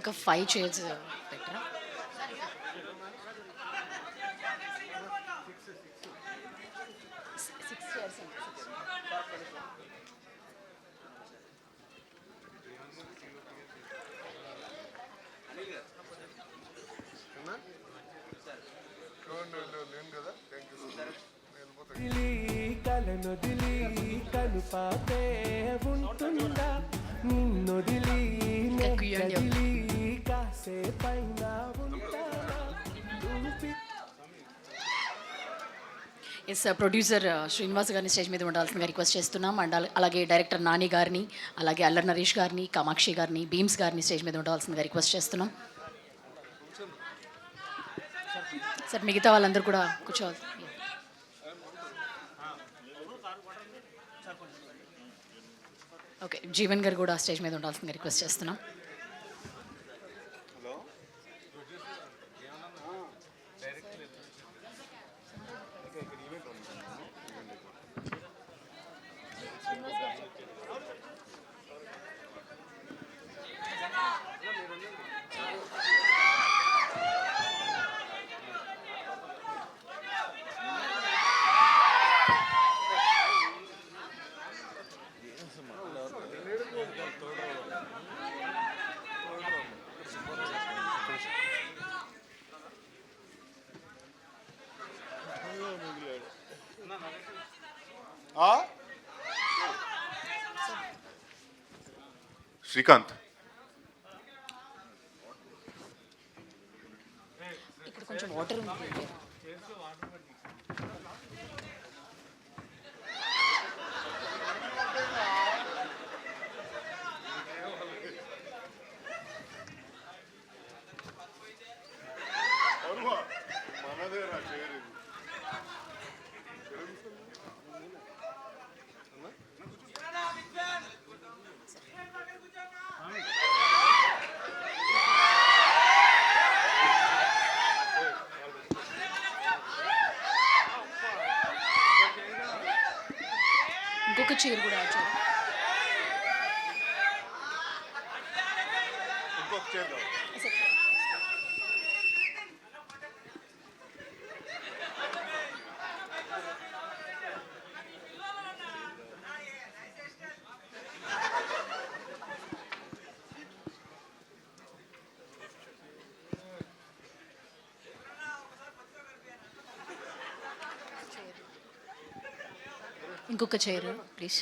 ఒక 5 చైర్స్ పెట్టరా? Six chairs అండి. కలనొదిలి కనుపాపే ఉంటుందా నిన్నొదిలి నెక్కదిలి కాసేపైన ఉంటానా ఎస్ ప్రొడ్యూసర్ శ్రీనివాస్ గారిని స్టేజ్ మీద ఉండాల్సిందిగా రిక్వెస్ట్ చేస్తున్నాం. అండ్ అలాగే డైరెక్టర్ నాని గారిని, అలాగే అల్లరి నరేష్ గారిని, కామాక్షి గారిని, భీమ్స్ గారిని స్టేజ్ మీద ఉండాల్సిందిగా రిక్వెస్ట్ చేస్తున్నాం. సార్ మిగతా వాళ్ళందరూ కూడా కూర్చోవాలి. ఓకే, జీవన్ గారు కూడా స్టేజ్ మీద ఉండాల్సిందిగా రిక్వెస్ట్ చేస్తున్నాం. శ్రీకాంత్, ఇక్కడ కొంచెం వాటర్ ఉంది. ఇంకొక చైర్ కూడా యాడ్ చేయాలి. ఇంకొక చైర్ కావాలి. ఇంకొక చైర్ ప్లీజ్.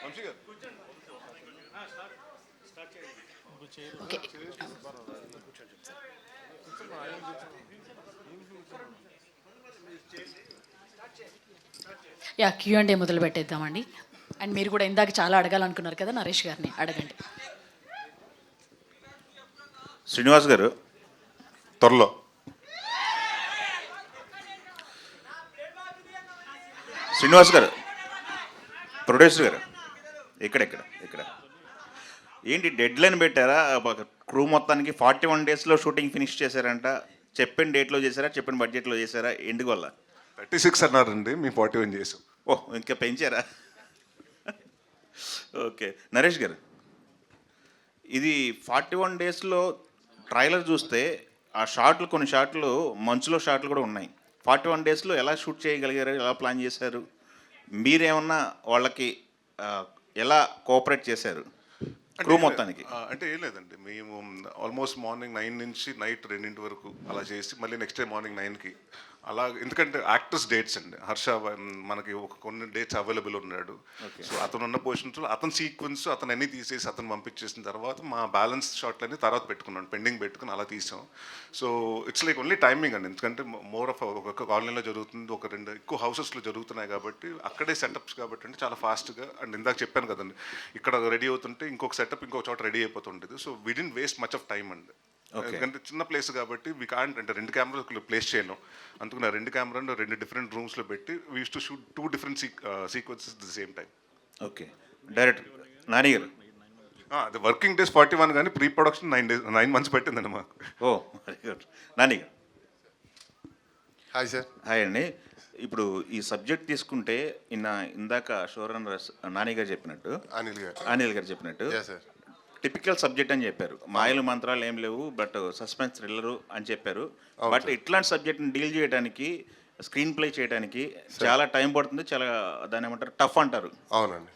వంశీ గారు, ఓకే, యా Q&A మొదలు పెట్టేద్దామండి. అండ్ మీరు కూడా ఇందాక చాలా అడగాలనుకున్నారు కదా, నరేష్ గారిని అడగండి. శ్రీనివాస్ గారు, త్వరలో శ్రీనివాస్ గారు, ప్రొడ్యూసర్ గారు, ఇక్కడ ఏంటి డెడ్ లైన్ పెట్టారా? క్రూ మొత్తానికి 41 డేస్లో షూటింగ్ ఫినిష్ చేశారంట. చెప్పిన డేట్లో చేశారా, చెప్పిన బడ్జెట్లో చేశారా? ఎందుకు వల్ల 36 అన్నారండి, మేము 41 చేసాం. ఓ, ఇంకా పెంచారా? ఓకే, నరేష్ గారు, ఇది 41 డేస్లో ట్రైలర్ చూస్తే ఆ షాట్లు, కొన్ని షాట్లు మంచులో షాట్లు కూడా ఉన్నాయి. 41 డేస్లో ఎలా షూట్ చేయగలిగారు, ఎలా ప్లాన్ చేశారు? మీరేమన్నా వాళ్ళకి ఎలా కోఆపరేట్ చేశారు క్రూ మొత్తానికి? అంటే ఏం లేదండి, మేము ఆల్మోస్ట్ మార్నింగ్ 9 నుంచి నైట్ 2 వరకు అలా చేసి మళ్ళీ నెక్స్ట్ డే మార్నింగ్ 9కి అలా. ఎందుకంటే యాక్టర్స్ డేట్స్ అండి, హర్ష మనకి ఒక కొన్ని డేట్స్ అవైలబుల్ ఉన్నాడు. సో అతను ఉన్న పొజిషన్స్లో అతను సీక్వెన్స్ అతను అన్నీ తీసేసి అతను పంపించేసిన తర్వాత మా బ్యాలెన్స్ షాట్లన్నీ తర్వాత పెట్టుకున్నాను, పెండింగ్ పెట్టుకుని అలా తీసాం. So it's like only timing అండి, ఎందుకంటే మోర్ ఆఫ్ ఒక కాలనీలో జరుగుతుంది, ఒక 2 ఎక్కువ హౌసెస్లో జరుగుతున్నాయి కాబట్టి అక్కడే సెటప్స్ కాబట్టి అంటే చాలా ఫాస్ట్గా. అండ్ ఇందాక చెప్పాను కదండి, ఇక్కడ రెడీ అవుతుంటే ఇంకొక సెటప్ ఇంకొక చోట రెడీ అయిపోతుండేది. So we didn't waste much of time అండి. ఎందుకంటే చిన్న ప్లేస్ కాబట్టి వి కాంట్, అంటే 2 కెమెరాలు ప్లేస్ చేయలేం. అందుకని 2 కెమెరాలు 2 డిఫరెంట్ రూమ్స్లో పెట్టి we use to shoot 2 different sequences the same time. Okay, director Nani గారు, అది వర్కింగ్ డేస్ 41 కానీ ప్రీ ప్రొడక్షన్ 9 months పెట్టిందండి మాకు. ఓ వెరీ గుడ్. నాని గారు, హాయ్ సార్. హాయ్ అండి. ఇప్పుడు ఈ సబ్జెక్ట్ తీసుకుంటే ఇందాక షోరన్ నాని గారు చెప్పినట్టు, అనిల్ గారు చెప్పినట్టు సార్. టిపికల్ సబ్జెక్ట్ అని చెప్పారు. మాయలు మంత్రాలు ఏం లేవు, బట్ సస్పెన్స్ థ్రిల్లరు అని చెప్పారు. బట్ ఇట్లాంటి సబ్జెక్ట్ని డీల్ చేయడానికి, స్క్రీన్ ప్లే చేయడానికి చాలా టైం పడుతుంది. చాలా దాని ఏమంటారు, టఫ్ అంటారు. అవునండి.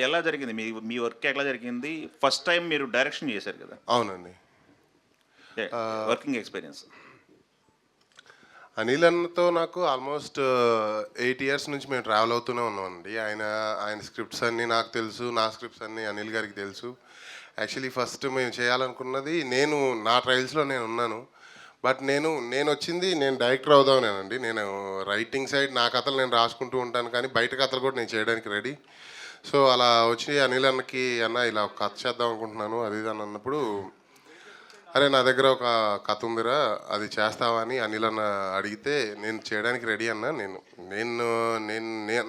ఎలా జరిగింది మీ వర్క్? ఎట్లా జరిగింది? ఫస్ట్ టైం మీరు డైరెక్షన్ చేశారు కదా? అవునండి. Working experience. అనిల్ అన్నతో నాకు ఆల్మోస్ట్ 8 years నుంచి మేము ట్రావెల్ అవుతూనే ఉన్నామండి. ఆయన స్క్రిప్ట్స్ అన్నీ నాకు తెలుసు, నా స్క్రిప్ట్స్ అన్నీ అనిల్ గారికి తెలుసు. యాక్చువల్లీ ఫస్ట్ మేము చేయాలనుకున్నది, నా ట్రయల్స్లో నేను ఉన్నాను. బట్ నేను వచ్చింది, నేను డైరెక్టర్ అవుదామనేనండి. నేను రైటింగ్ సైడ్ నా కథలు నేను రాసుకుంటూ ఉంటాను, కానీ బయట కథలు కూడా నేను చేయడానికి రెడీ. సో అలా వచ్చి అనిల్ అన్నకి, అన్న ఇలా ఒక కథ చేద్దాం అనుకుంటున్నాను అది ఇది అని అన్నప్పుడు, అరే నా దగ్గర ఒక కథ ఉందిరా, అది చేస్తావా అని అనిల్ అన్న అడిగితే, నేను చేయడానికి రెడీ అన్న.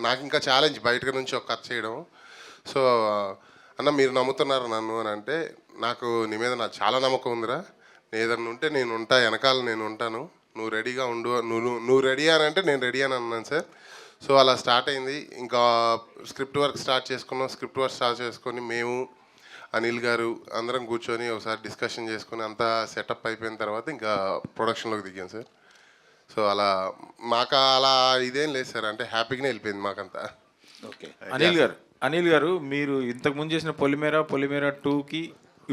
నాకు ఇంకా ఛాలెంజ్ బయట నుంచి ఒక కథ చేయడం. సో అన్న మీరు నమ్ముతున్నారు నన్ను అని అంటే, నాకు నీ మీద నాకు చాలా నమ్మకం ఉందిరా, ఏదన్నా ఉంటే నేను ఉంటా, వెనకాల నేను ఉంటాను, నువ్వు రెడీగా ఉండు, నువ్వు రెడీ అని అంటే నేను రెడీ అని అన్నాను సార్. సో అలా స్టార్ట్ అయింది. ఇంకా స్క్రిప్ట్ వర్క్ స్టార్ట్ చేసుకొని మేము అనిల్ గారు అందరం కూర్చొని ఒకసారి డిస్కషన్ చేసుకొని అంతా సెటప్ అయిపోయిన తర్వాత ఇంకా ప్రొడక్షన్లోకి దిగాం సార్. సో మాకు అలా ఇదేం లేదు సార్, అంటే హ్యాపీగానే వెళ్ళిపోయింది మాకంతా. ఓకే. అనిల్ గారు మీరు ఇంతకుముందు చేసిన పొలిమేరా 2కి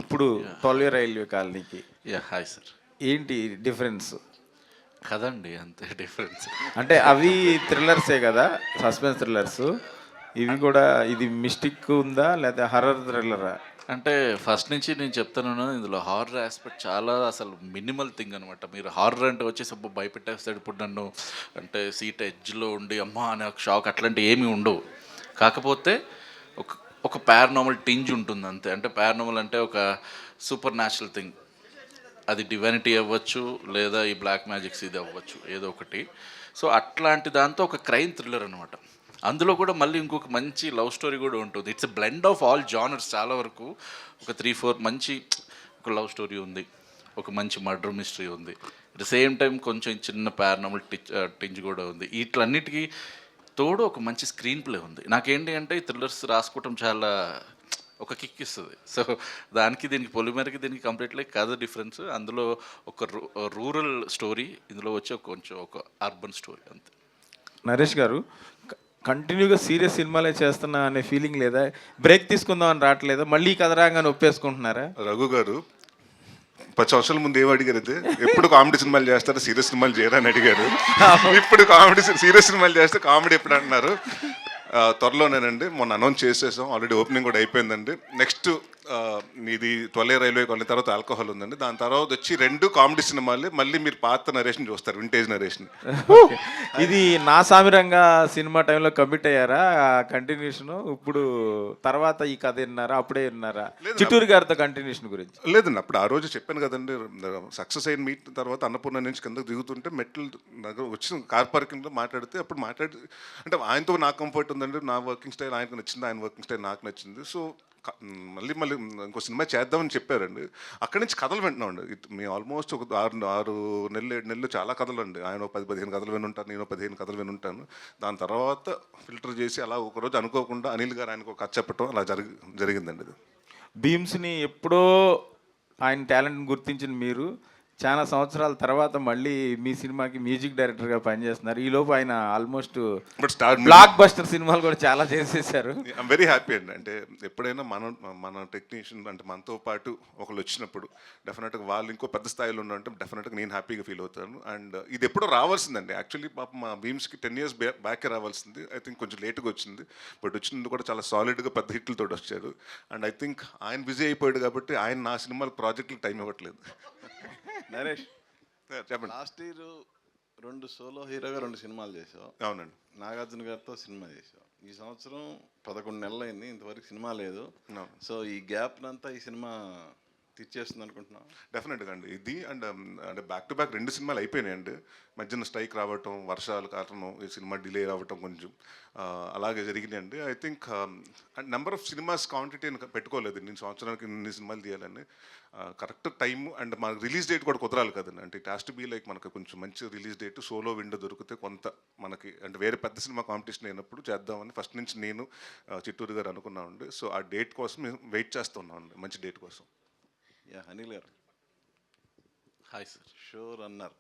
ఇప్పుడు 12 రైల్వే కాలనీకి హాయ్ సార్. ఏంటి డిఫరెన్స్? కదండి అంతే డిఫరెన్స్. అంటే అవి థ్రిల్లర్సే కదా, సస్పెన్స్ థ్రిల్లర్స్. ఇవి కూడా, ఇది మిస్టిక్ ఉందా లేదా హర్రర్ థ్రిల్లరా? అంటే ఫస్ట్ నుంచి నేను చెప్తాను, ఇందులో హారర్ ఆస్పెక్ట్ చాలా అసలు మినిమల్ థింగ్ అనమాట. మీరు హారర్ అంటే వచ్చేసి భయపెట్టేస్తాడు ఇప్పుడు నన్ను, అంటే సీట్ ఎడ్జ్లో ఉండి అమ్మా అనే ఒక షాక్ అట్లాంటివి ఏమీ ఉండవు. కాకపోతే ఒక పారానార్మల్ టింజ్ ఉంటుంది అంతే. అంటే పారానార్మల్ అంటే ఒక సూపర్ న్యాచురల్ థింగ్, అది డివైనిటీ అవ్వచ్చు లేదా ఈ బ్లాక్ మ్యాజిక్స్ ఇది అవ్వచ్చు, ఏదో ఒకటి. సో అట్లాంటి దాంతో ఒక క్రైమ్ థ్రిల్లర్ అనమాట. అందులో కూడా మళ్ళీ ఇంకొక మంచి లవ్ స్టోరీ కూడా ఉంటుంది. It's a blend of all genres. చాలా వరకు ఒక 3-4 మంచి ఒక లవ్ స్టోరీ ఉంది, ఒక మంచి మర్డర్ మిస్టరీ ఉంది, అట్ ద సేమ్ టైం కొంచెం చిన్న పారానార్మల్ టింజ్ కూడా ఉంది. వీటన్నిటికీ తోడు ఒక మంచి స్క్రీన్ ప్లే ఉంది. నాకేంటి అంటే ఈ థ్రిల్లర్స్ రాసుకోవటం చాలా ఒక కిక్ ఇస్తుంది. సో దీనికి పొలిమేరకి దీనికి కంప్లీట్లీ కథ డిఫరెన్స్. అందులో ఒక రూరల్ స్టోరీ, ఇందులో వచ్చి కొంచెం ఒక అర్బన్ స్టోరీ అంతే. నరేష్ గారు, కంటిన్యూగా సీరియస్ సినిమాలే చేస్తున్నా అనే ఫీలింగ్ లేదా? బ్రేక్ తీసుకుందాం అని రావట్లేదా? మళ్ళీ కథ రాగానే ఒప్పేసుకుంటున్నారా? రఘు గారు 10 సంవత్సరాల ముందు ఏం అడిగారు, అయితే ఎప్పుడు కామెడీ సినిమాలు చేస్తారా, సీరియస్ సినిమాలు చేయరా అని అడిగారు. ఇప్పుడు సీరియస్ సినిమాలు చేస్తే కామెడీ ఎప్పుడు అంటున్నారు. త్వరలోనేనండి, మొన్న అనౌన్స్ చేసేసాం, ఆల్రెడీ ఓపెనింగ్ కూడా అయిపోయిందండి. నెక్స్ట్ ఇది 12 రైల్వే కాలనీ తర్వాత ఆల్కహాల్ ఉందండి. దాని తర్వాత వచ్చి 2 కామెడీ సినిమాలు, మళ్ళీ మీరు పాత నరేషన్ చూస్తారు, వింటేజ్ నరేషన్. ఇది నా సామిరంగా సినిమా టైంలో కమిట్ అయ్యారా కంటిన్యూషన్? ఇప్పుడు తర్వాత ఈ కథ విన్నారా, అప్పుడే విన్నారా చిట్టూరు గారితో కంటిన్యూషన్ గురించి? లేదండి, అప్పుడు ఆ రోజు చెప్పాను కదండి, సక్సెస్ అయిన మీట్ తర్వాత అన్నపూర్ణ నుంచి కిందకు దిగుతుంటే మెట్లు దగ్గర వచ్చి కార్ పార్కింగ్లో మాట్లాడితే, అప్పుడు అంటే ఆయనతో నాకు కంఫర్ట్ ఉందండి, నా వర్కింగ్ స్టైల్ ఆయనకు నచ్చింది, ఆయన వర్కింగ్ స్టైల్ నాకు నచ్చింది. సో మళ్ళీ ఇంకో సినిమా చేద్దామని చెప్పారండి. అక్కడి నుంచి కథలు వింటున్నామండి. మేము ఆల్మోస్ట్ ఒక 6 నెలలు 7 నెలలు చాలా కథలు అండి. ఆయన 10-15 కథలు వినుంటాను, నేను 15 కథలు వినుంటాను. దాని తర్వాత ఫిల్టర్ చేసి అలా ఒకరోజు అనుకోకుండా అనిల్ గారు ఆయనకు ఒక కథ చెప్పడం అలా జరిగిందండి. ఇది భీమ్స్ని ఎప్పుడో ఆయన టాలెంట్ని గుర్తించిన మీరు చాలా సంవత్సరాల తర్వాత మళ్ళీ మీ సినిమాకి మ్యూజిక్ డైరెక్టర్గా పనిచేస్తున్నారు. ఈలోపు ఆయన ఆల్మోస్ట్ బ్లాక్ బస్టర్ సినిమాలు కూడా చాలా చేసేసారు. ఐఎమ్ వెరీ హ్యాపీ అండి. అంటే ఎప్పుడైనా మన టెక్నీషియన్ అంటే మనతో పాటు ఒకళ్ళు వచ్చినప్పుడు డెఫినెట్గా వాళ్ళు ఇంకో పెద్ద స్థాయిలో ఉన్నారంటే డెఫినెట్గా నేను హ్యాపీగా ఫీల్ అవుతాను. అండ్ ఇది ఎప్పుడో రావాల్సిందండి. యాక్చువల్లీ పాప మా భీమ్స్కి 10 years బ్యాకే రావాల్సింది. ఐ థింక్ కొంచెం లేట్గా వచ్చింది. బట్ వచ్చింది కూడా చాలా సాలిడ్గా పెద్ద హిట్లతో వచ్చారు. అండ్ ఐ థింక్ ఆయన బిజీ అయిపోయాడు కాబట్టి ఆయన నా సినిమాల ప్రాజెక్టులు టైం ఇవ్వట్లేదు. నరేష్ చెప్పండి. లాస్ట్ ఇయర్ 2 సోలో హీరోగా 2 సినిమాలు చేసావు. అవునండి. నాగార్జున గారితో సినిమా చేసావు. ఈ సంవత్సరం 11 నెలలు అయింది, ఇంతవరకు సినిమా లేదు. సో ఈ గ్యాప్ నంతా ఈ సినిమా తెచ్చేస్తుంది అనుకుంటున్నాం. డెఫినెట్గా అండి ఇది అండ్ అంటే బ్యాక్ టు బ్యాక్ 2 సినిమాలు అయిపోయినాయండి. మధ్యన స్ట్రైక్ రావటం, వర్షాలు కారణం ఈ సినిమా డిలే రావటం కొంచెం అలాగే జరిగినాయండి. I think and number of cinemas quantity పెట్టుకోలేదు నేను సంవత్సరానికి ఇన్ని సినిమాలు తీయాలని. కరెక్ట్ టైం అండ్ మనకు రిలీజ్ డేట్ కూడా కుదరాలి కదండి. అంటే it has to be like మనకు కొంచెం మంచి రిలీజ్ డేట్, సోలో విండో దొరికితే కొంత మనకి అంటే వేరే పెద్ద సినిమా కాంపిటీషన్ అయినప్పుడు చేద్దామని ఫస్ట్ నుంచి నేను చిట్టూరు గారు అనుకున్నామండి. సో ఆ డేట్ కోసం మేము వెయిట్ చేస్తున్నామండి, మంచి డేట్ కోసం. యా అనిల్ గారు, హాయ్ సార్. షో రన్నర్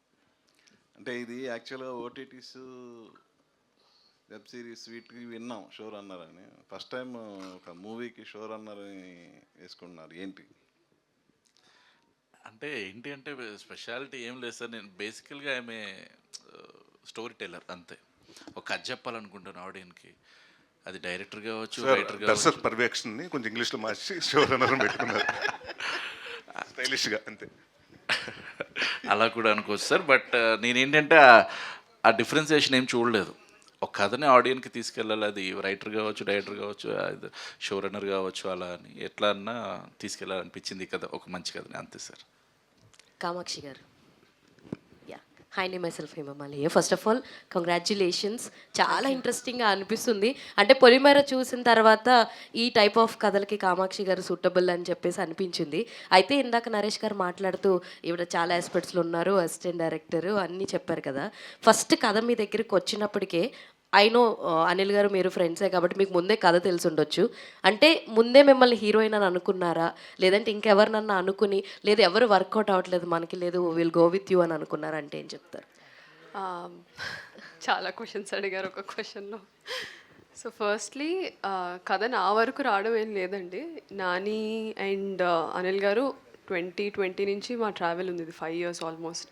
అంటే ఇది యాక్చువల్గా ఓటీటీస్ వెబ్ సిరీస్ వీటికి విన్నాం షో రన్నర్ అని. ఫస్ట్ టైం ఒక మూవీకి షో రన్నర్ అని వేసుకుంటున్నారు, ఏంటి? అంటే ఏంటి అంటే స్పెషాలిటీ ఏం లేదు సార్. నేను బేసికల్గా ఆమె స్టోరీ టెల్లర్ అంతే. ఒక కథ చెప్పాలనుకుంటాను ఆడియన్కి. అది డైరెక్టర్ కావచ్చు, రైటర్ కావచ్చు. దర్శక్ పర్యవేక్షణని కొంచెం ఇంగ్లీష్లో మార్చి షో రన్నర్ పెట్టుకున్నారు స్టైలిష్గా అంతే. అలా కూడా అనుకోవచ్చు సార్. బట్ నేనేంటంటే ఆ డిఫరెన్సియేషన్ ఏం చూడలేదు. ఒక కథని ఆడియన్కి తీసుకెళ్ళాలి, అది రైటర్ కావచ్చు, డైరెక్టర్ కావచ్చు, షో రన్నర్ కావచ్చు, అలా అని ఎట్లా అన్నా తీసుకెళ్ళాలనిపించింది ఈ కథ, ఒక మంచి కథని, అంతే సార్. కామాక్షి గారు. యా, హాయ్ నే myself Hemamali. First of all congratulations, చాలా ఇంట్రెస్టింగ్గా అనిపిస్తుంది. అంటే పొలిమేర చూసిన తర్వాత ఈ టైప్ ఆఫ్ కథలకి కామాక్షి గారు సూటబుల్ అని చెప్పేసి అనిపించింది. అయితే ఇందాక నరేష్ గారు మాట్లాడుతూ ఈవిడ చాలా ఆస్పెక్ట్స్లో ఉన్నారు, అసిస్టెంట్ డైరెక్టర్ అన్నీ చెప్పారు కదా. ఫస్ట్ కథ మీ దగ్గరికి వచ్చినప్పటికే ఐ నో అనిల్ గారు మీరు ఫ్రెండ్సే కాబట్టి మీకు ముందే కథ తెలిసి ఉండొచ్చు. అంటే ముందే మిమ్మల్ని హీరోయిన్ అని అనుకున్నారా, లేదంటే ఇంకెవరినన్నా అనుకుని లేదు ఎవరు వర్కౌట్ అవ్వట్లేదు మనకి, లేదు విల్ గో విత్ యూ అని అనుకున్నారా? అంటే ఏం చెప్తారు? చాలా క్వశ్చన్స్ అడిగారు ఒక క్వశ్చన్లో. సో ఫస్ట్లీ కథ నా వరకు రావడం ఏం లేదండి. నాని అండ్ అనిల్ గారు 2020 నుంచి మా ట్రావెల్ ఉంది, ఇది 5 years almost.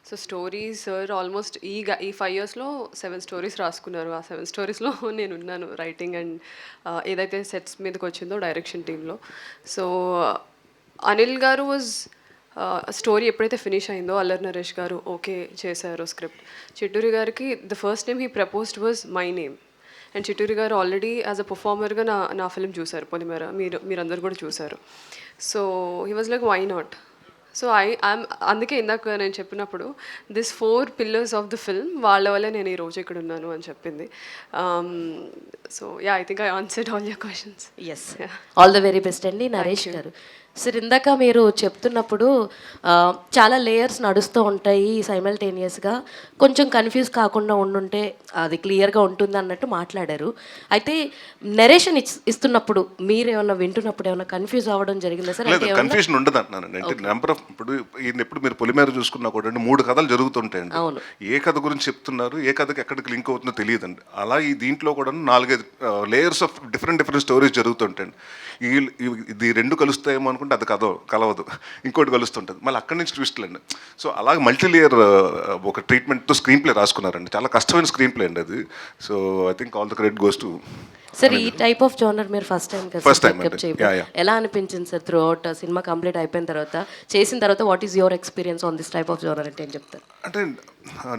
So stories sir almost ఈ 5 yearsలో 7 stories రాసుకున్నారు. ఆ 7 storiesలో నేను ఉన్నాను రైటింగ్ అండ్ ఏదైతే సెట్స్ మీదకి వచ్చిందో డైరెక్షన్ టీంలో. సో అనిల్ గారు వాజ్ స్టోరీ ఎప్పుడైతే ఫినిష్ అయిందో అల్లరి నరేష్ గారు ఓకే చేశారు స్క్రిప్ట్. చిట్టూరి గారికి the first name he proposed was my name. And Chitturi గారు ఆల్రెడీ యాజ్ అ పర్ఫార్మర్గా నా ఫిల్మ్ చూశారు పొలిమేర, మీరందరూ కూడా చూశారు. So he was like why not. So అందుకే ఇందాక నేను చెప్పినప్పుడు this 4 pillars of the film వాళ్ళ వల్లే నేను ఈ రోజు ఇక్కడ ఉన్నాను అని చెప్పింది. So yeah, I think I answered all your questions. Yes, all the very best అండి. నరేష్ గారు సార్, ఇందాక మీరు చెప్తున్నప్పుడు చాలా లేయర్స్ నడుస్తూ ఉంటాయి సైమల్టేనియస్గా, కొంచెం కన్ఫ్యూజ్ కాకుండా ఉండుంటే అది క్లియర్గా ఉంటుంది అన్నట్టు మాట్లాడారు. అయితే నెరేషన్ ఇస్తున్నప్పుడు మీరు ఏమన్నా వింటున్నప్పుడు ఏమన్నా కన్ఫ్యూజ్ అవ్వడం జరిగిందా సార్? లేదు, కన్ఫ్యూజన్ ఉండదు అంటున్నానండి. అంటే నెంబర్ ఆఫ్ ఇప్పుడు మీరు పొలిమేర చూసుకున్నా కూడా 3 కథలు జరుగుతుంటాయండి. ఏ కథ గురించి చెప్తున్నారు, ఏ కథకి ఎక్కడికి లింక్ అవుతుందో తెలియదండి. అలా ఈ దీంట్లో కూడా 4-5 లేయర్స్ ఆఫ్ డిఫరెంట్ స్టోరీస్ జరుగుతుంటాయండి. ఇది 2 కలుస్తాయేమో అనుకుంటే అది కలవదు, ఇంకోటి కలుస్తుంటుంది, మళ్ళీ అక్కడి నుంచి ట్విస్ట్లు అండి. సో అలాగే మల్టీ లేయర్ ఒక ట్రీట్మెంట్తో స్క్రీన్ ప్లే రాసుకున్నారండి. చాలా కష్టమైన స్క్రీన్ ప్లే అండి అది. So I think all the credit goes to sir. ఈ టైప్ ఆఫ్ జోనర్ మీరు ఫస్ట్ టైం ఎలా అనిపించింది sir through out cinema complete అయిపోయిన తర్వాత, చేసిన తర్వాత? What is your experience on this type of genre అంటే ఏం చెప్తారు? అంటే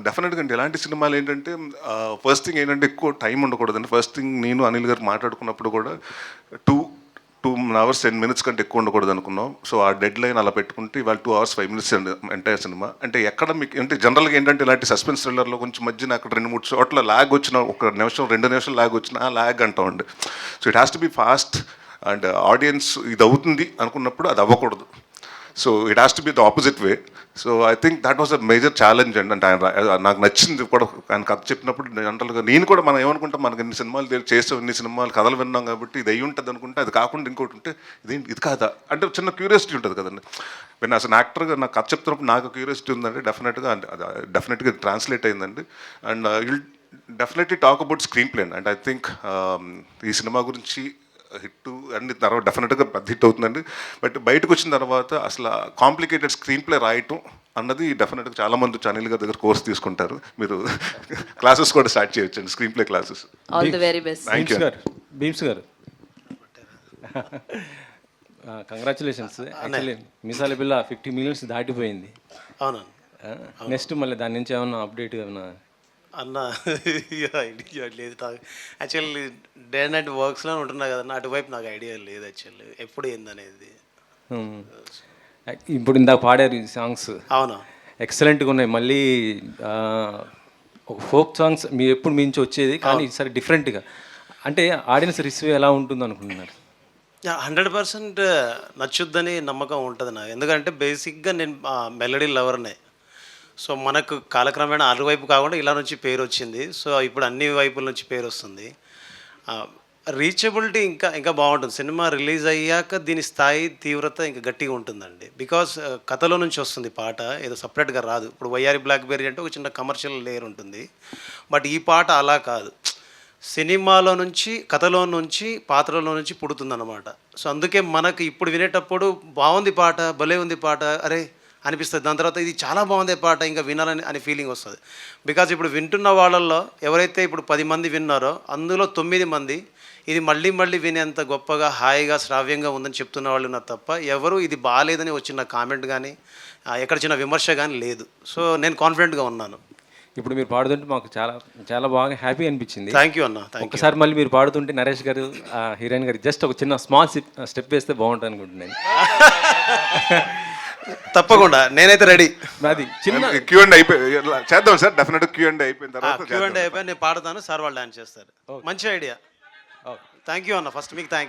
డెఫినెట్గా అండి ఎలాంటి సినిమాలు ఏంటంటే ఫస్ట్ థింగ్ ఏంటంటే ఎక్కువ టైం ఉండకూడదండి. ఫస్ట్ థింగ్ నేను అనిల్ గారు మాట్లాడుకున్నప్పుడు కూడా 2 hours 10 minutes కంటే ఎక్కువ ఉండకూడదు అనుకున్నాం. సో ఆ డెడ్ లైన్ అలా పెట్టుకుంటే ఇవాళ 2 hours 5 minutes అండి ఎంటైర్ సినిమా. అంటే ఎక్కడ మీకు అంటే జనరల్గా ఏంటంటే ఇలాంటి సస్పెన్స్ థ్రిల్లర్లో కొంచెం మధ్యన అక్కడ 2-3 చోట్ల ల్యాగ్ వచ్చిన, 1 నిమిషం 2 నిమిషాలు ల్యాగ్ వచ్చిన ల్యాగ్ అంటామండి. So it has to be fast and audience ఇది అవుతుంది అనుకున్నప్పుడు అది అవ్వకూడదు. So it has to be the opposite way. So I think that was a major challenge అండి. అంటే నాకు నచ్చింది కూడా ఆయన కథ చెప్పినప్పుడు జనరల్గా నేను కూడా మనం ఏమనుకుంటాం, మనకి ఇన్ని సినిమాలు చేస్తాం, ఇన్ని సినిమాలు కథలు విన్నాం కాబట్టి ఇది అయ్యి ఉంటుంది అనుకుంటే అది కాకుండా ఇంకోటి ఉంటే ఇది కాదా అంటే చిన్న క్యూరియాసిటీ ఉంటుంది కదండి. నేను అసలు యాక్టర్గా నాకు కథ చెప్తున్నప్పుడు నాకు క్యూరియాసిటీ ఉందండి. డెఫినెట్గా ట్రాన్స్లేట్ అయిందండి. And will definitely talk about screen play and I think ఈ సినిమా గురించి హిట్ అన్ని తర్వాత డెఫినెట్గా పెద్ద హిట్ అవుతుందండి. బట్ బయటకు వచ్చిన తర్వాత అసలు కాంప్లికేటెడ్ స్క్రీన్ ప్లే రాయటం అన్నది డెఫినెట్గా చాలామంది అనిల్ గారి దగ్గర కోర్స్ తీసుకుంటారు. మీరు క్లాసెస్ కూడా స్టార్ట్ చేయొచ్చండి, screen play classes. All the very best. Thank you Bheems గారు. కంగ్రాచులేషన్స్. యాక్చువల్లీ మిసాల బిల్ల 50 million దాటిపోయింది. అవునా? నెక్స్ట్ మళ్ళీ దాని నుంచి ఏమన్నా అప్డేట్ ఏమన్నా అన్న? ఐడియా లేదు నాకు యాక్చువల్లీ. డే అండ్ నైట్ వర్క్స్లో ఉంటున్నా కదన్నా, అటువైపు నాకు ఐడియా లేదు యాక్చువల్లీ ఎప్పుడు ఏందనేది. ఇప్పుడు ఇందాక పాడారు ఈ సాంగ్స్ అవును. ఎక్సలెంట్గా ఉన్నాయి. మళ్ళీ ఒక ఫోక్ సాంగ్స్ మీరు ఎప్పుడు మీ నుంచి వచ్చేది కానీ ఈసారి డిఫరెంట్గా, అంటే ఆడియన్స్ రిసీవ్ ఎలా ఉంటుంది అనుకుంటున్నారు? 100% నచ్చుద్దని నమ్మకం ఉంటుంది నాకు. ఎందుకంటే బేసిక్గా నేను మెలడీ లవర్నే. సో మనకు కాలక్రమేణా అటువైపు కాకుండా ఇలా నుంచి పేరు వచ్చింది. సో ఇప్పుడు అన్ని వైపుల నుంచి పేరు వస్తుంది. రీచబిలిటీ ఇంకా ఇంకా బాగుంటుంది. సినిమా రిలీజ్ అయ్యాక దీని స్థాయి తీవ్రత ఇంకా గట్టిగా ఉంటుందండి. బికాస్ కథలో నుంచి వస్తుంది పాట, ఏదో సపరేట్గా రాదు. ఇప్పుడు వయ్యారి బ్లాక్బెర్రీ అంటే ఒక చిన్న కమర్షియల్ లేయర్ ఉంటుంది. బట్ ఈ పాట అలా కాదు, సినిమాలో నుంచి, కథలో నుంచి, పాత్రలో నుంచి పుడుతుందన్నమాట. సో అందుకే మనకు ఇప్పుడు వినేటప్పుడు బాగుంది పాట, భలే ఉంది పాట, అరే అనిపిస్తుంది. దాని తర్వాత ఇది చాలా బాగుంది పాట, ఇంకా వినాలని అనే ఫీలింగ్ వస్తుంది. బికాజ్ ఇప్పుడు వింటున్న వాళ్ళల్లో ఎవరైతే ఇప్పుడు 10 మంది విన్నారో అందులో 9 మంది ఇది మళ్ళీ మళ్ళీ వినేంత గొప్పగా, హాయిగా, శ్రావ్యంగా ఉందని చెప్తున్న వాళ్ళు ఉన్నారు తప్ప ఎవరు ఇది బాగాలేదని వచ్చిన కామెంట్ కానీ ఎక్కడ చిన్న విమర్శ కానీ లేదు. సో నేను కాన్ఫిడెంట్గా ఉన్నాను. ఇప్పుడు మీరు పాడుతుంటే మాకు చాలా చాలా బాగా హ్యాపీ అనిపించింది. థ్యాంక్ యూ అన్న. ఒకసారి మళ్ళీ మీరు పాడుతుంటే నరేష్ గారు, హీరోయిన్ గారు జస్ట్ ఒక చిన్న స్మాల్ స్టెప్ వేస్తే బాగుంటుంది అనుకుంటున్నాను. తప్పకుండా, నేనైతే రెడీ. అది చిన్న Q&A చేద్దాం సార్, డెఫినెట్ Q&A అయిపోయిన తర్వాత Q&A అయిపోయి నేను పాడతాను, సార్ వాళ్ళు డాన్స్ చేస్తారు. మంచి ఐడియా. థ్యాంక్ యూ అన్న. ఫస్ట్ మీకు థ్యాంక్స్.